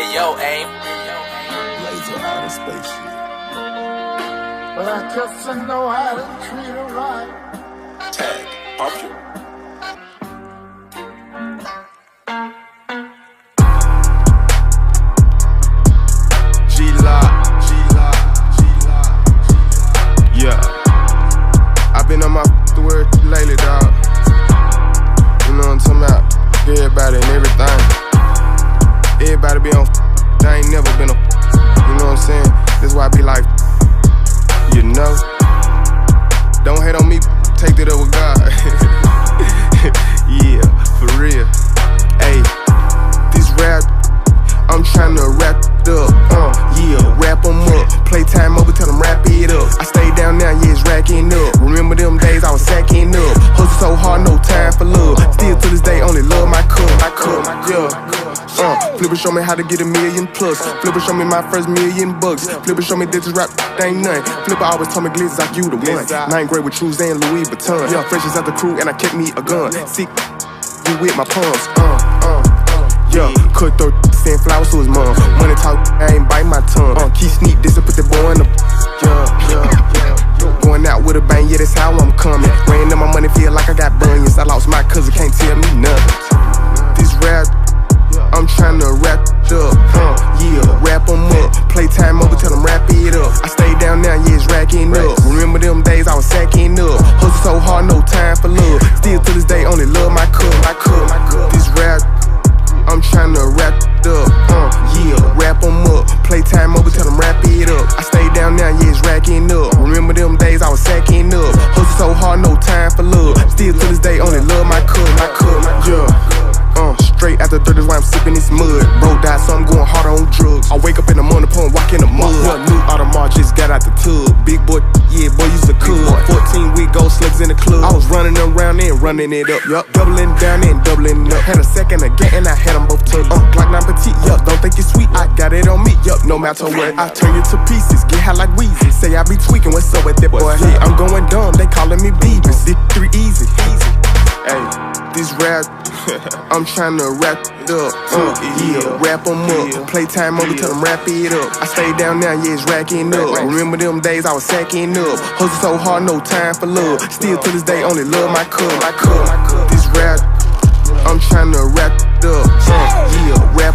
Hey yo, aim. Laser out of spaceship. But I just don't know how to treat her right. Tag. Popular. Yeah, I've been on my word lately, dog. You know what I'm talking about? Everybody and everything. Everybody be on. I ain't never been on. You know what I'm saying? That's why I be like, you know. Don't hate on me, take it up with God. Yeah, for real. Hey, this rap, I'm tryna wrap it up. Yeah, wrap 'em up. Playtime over, tell them wrap it up. I stay down now, yeah, it's racking up. Remember them days I was sacking up. Hustle so hard, no time for love. Still to this day, only love my cup. Yeah. Flipper show me how to get $1 million plus. Flipper show me my first $1,000,000 bucks. Flipper show me this rap, ain't nothing. Flipper always told me glitz like you the one. 9th grade with shoes and Louis Vuitton. Yeah, freshest out the crew and I kept me a gun. Sick, you with my palms. Yeah, cut 30% flowers to his mom. Money talk, I ain't bite my tongue. Keep sneak this and put the boy in the. Yeah. Going out with a bang, yeah, that's how I'm coming. Weighing up my money, feel like I got bunions. I lost my cousin, can't tell me nothing. This rap, I'm tryna wrap it up. Yeah, wrap 'em up. Playtime over, tell them wrap it up. I stay down now, yeah, it's racking up. Remember them days I was sacking up. Hustle so hard, no time for love. Still to this day, only love my cup. This rap, I'm tryna wrap it up. Yeah, wrap 'em up. Playtime over, tell them wrap it up. I stay down now, yeah, it's racking up. Remember them days I was sacking up. Hustle so hard, no time for love. Still to this day, only love my cup. Yeah. Straight after 30 is why I'm sipping this mud. Bro died, so I'm going hard on drugs. I wake up in the morning, pump, walk in the mud. New Audemars just got out the tub. Big boy, yeah, boy, used to cook. 14-week gold slugs in the club. I was running around and running it up. Yup, doubling down and doubling up. Had a second again and I had them both tucked. Glock 9 petite, yup, don't think it's sweet. I got it on me, yup, no matter what. I turn you to pieces, get high like Weezy. Say I be tweaking, what's up with that boy? Yeah, I'm going dumb, they calling me Beavis. Dick 3 easy. Hey, this rap, I'm tryna wrap it up. Yeah, wrap 'em up. Playtime over, tell them wrap it up. I stay down now, yeah, it's racking up. Remember them days I was sacking up. Hustle so hard, no time for love. Still to this day, only love my cup. This rap, I'm tryna wrap it up. Yeah, wrap